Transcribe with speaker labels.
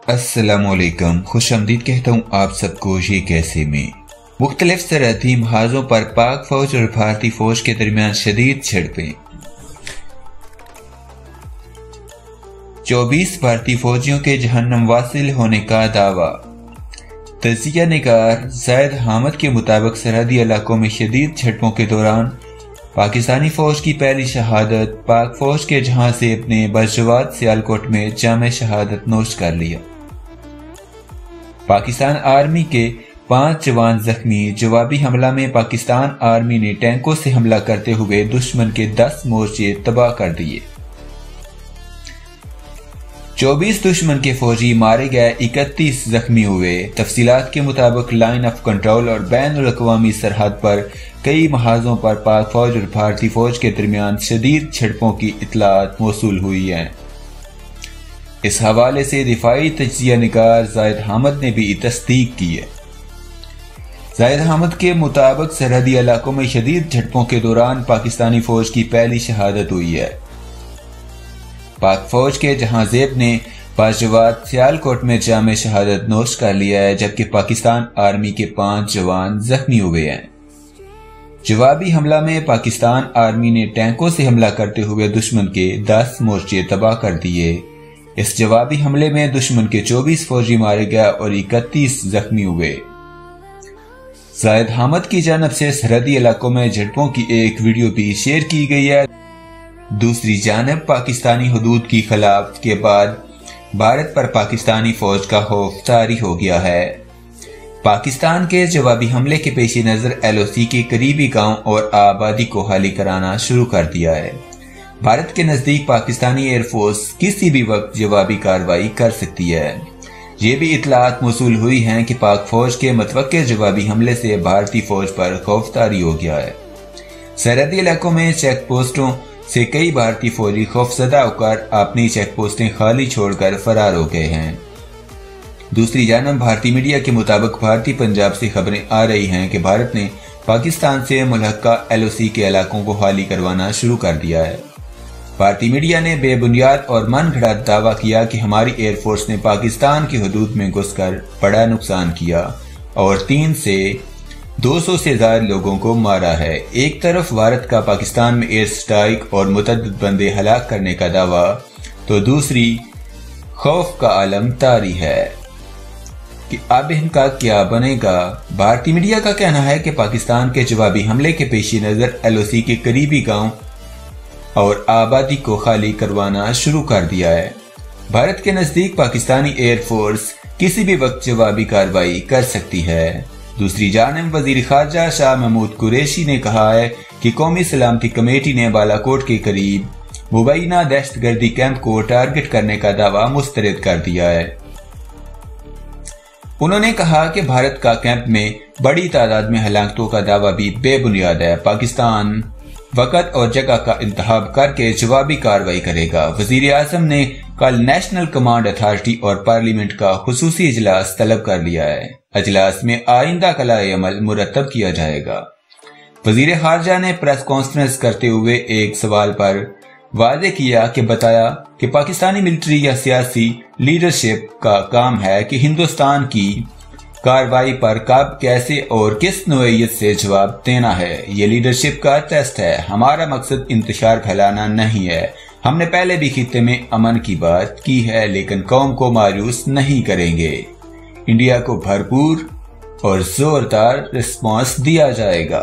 Speaker 1: السلام علیکم، خوش آمدید کہتا ہوں آپ سب کو یہ کیسے میں۔ مختلف سرحدی محاذوں پر پاک فوج اور بھارتی فوج کے درمیان شدید جھڑپیں۔ 24 بھارتی فوجیوں کے جہنم واصل ہونے کا دعویٰ۔ تجزیہ نگار زاہد حامد کے مطابق سرحدی علاقوں میں شدید جھڑپوں کے دوران پاکستانی فوج کی پہلی شہادت، پاک فوج کے جہاز زیب نے بجواد سیالکوٹ میں جامع شہادت نوش کر لیا۔ پاکستان آرمی کے 5 جوان زخمی۔ جوابی حملہ میں پاکستان آرمی نے ٹینکوں سے حملہ کرتے ہوئے دشمن کے 10 مورچے تباہ کر دیے۔ 24 دشمن کے فوجی مارے گئے، 31 زخمی ہوئے۔ تفصیلات کے مطابق لائن آف کنٹرول اور بین الاقوامی سرحد پر کئی محاذوں پر پاک فوج اور بھارتی فوج کے درمیان شدید جھڑپوں کی اطلاعات موصول ہوئی ہیں۔ اس حوالے سے دفاعی تجزیہ نگار زاہد حامد نے بھی تصدیق کی ہے۔ زاہد حامد کے مطابق سرحدی علاقوں میں شدید جھڑپوں کے دوران پاکستانی فوج کی پہلی شہادت ہوئی ہے۔ پاک فوج کے جہاز زیب نے بجواد سیالکوٹ میں جامع شہادت نوش کر لیا ہے، جبکہ پاکستان آرمی کے 5 جوان زخمی ہوئے ہیں۔ جوابی حملہ میں پاکستان آرمی نے ٹینکوں سے حملہ کرتے ہوئے دشمن کے 10 مورچے تباہ کر دیے۔ اس جوابی حملے میں دشمن کے 24 فوجی مارے گئے اور 31 زخمی ہوئے۔ زاہد حامد کی جانب سے سرحدی علاقوں میں جھڑپوں کی ایک ویڈیو بھی شیئر کی گئی ہے۔ دوسری جانب پاکستانی حدود کی خلاف کے بعد بھارت پر پاکستانی فوج کا خوف طاری ہو گیا ہے۔ پاکستان کے جوابی حملے کے پیش نظر LOC کے قریبی گاؤں اور آبادی کو خالی کرانا شروع کر دیا ہے۔ بھارت کے نزدیک پاکستانی ایئر فورس کسی بھی وقت جوابی کارروائی کر سکتی ہے۔ یہ بھی اطلاعات موصول ہوئی ہیں کہ پاک فوج کے متوقع جوابی حملے سے بھارتی فوج پر خوف طاری ہو گیا ہے۔ سرحدی علاقوں میں چیک پوسٹوں سے کئی بھارتی فوجی خوفزدہ ہو کر اپنی چیک پوسٹیں خالی چھوڑ کر فرار ہو گئے ہیں۔ دوسری جانب بھارتی میڈیا کے مطابق بھارتی پنجاب سے خبریں آ رہی ہیں کہ بھارت نے پاکستان سے ملحقہ LOC کے علاقوں کو خالی کروانا شروع کر دیا ہے۔ بھارتی میڈیا نے بے بنیاد اور من گھڑت دعویٰ کیا کہ ہماری ایئر فورس نے پاکستان کی حدود میں گھس کر بڑا نقصان کیا اور 300 سے زائد لوگوں کو مارا ہے۔ ایک طرف بھارت کا پاکستان میں ایئر سٹرائیک اور متعدد بندے ہلاک کرنے کا دعویٰ، تو دوسری خوف کا عالم طاری ہے کہ اب ان کا کیا بنے گا۔ بھارتی میڈیا کا کہنا ہے کہ پاکستان کے جوابی حملے کے پیش نظر LOC کے قریبی گاؤں اور آبادی کو خالی کروانا شروع کر دیا ہے۔ بھارت کے نزدیک پاکستانی ایئر فورس کسی بھی وقت جوابی کارروائی کر سکتی ہے۔ دوسری جانب وزیر خارجہ شاہ محمود قریشی نے کہا ہے کہ قومی سلامتی کمیٹی نے بالاکوٹ کے قریب مبینہ دہشت گردی کیمپ کو ٹارگٹ کرنے کا دعویٰ مسترد کر دیا ہے۔ انہوں نے کہا کہ بھارت کا کیمپ میں بڑی تعداد میں ہلاکتوں کا دعویٰ بھی بے بنیاد ہے۔ پاکستان وقت اور جگہ کا انتخاب کر کے جوابی کارروائی کرے گا۔ وزیر اعظم نے کل نیشنل کمانڈ اتھارٹی اور پارلیمنٹ کا خصوصی اجلاس طلب کر لیا ہے۔ اجلاس میں آئندہ کلائے عمل مرتب کیا جائے گا۔ وزیر خارجہ نے پریس کانفرنس کرتے ہوئے ایک سوال پر واضح کیا کہ بتایا کہ پاکستانی ملٹری یا سیاسی لیڈرشپ کا کام ہے کہ ہندوستان کی کارروائی پر کب، کیسے اور کس نوعیت سے جواب دینا ہے۔ یہ لیڈرشپ کا ٹیسٹ ہے۔ ہمارا مقصد انتشار پھیلانا نہیں ہے۔ ہم نے پہلے بھی خطے میں امن کی بات کی ہے، لیکن قوم کو مایوس نہیں کریں گے۔ انڈیا کو بھرپور اور زوردار رسپانس دیا جائے گا۔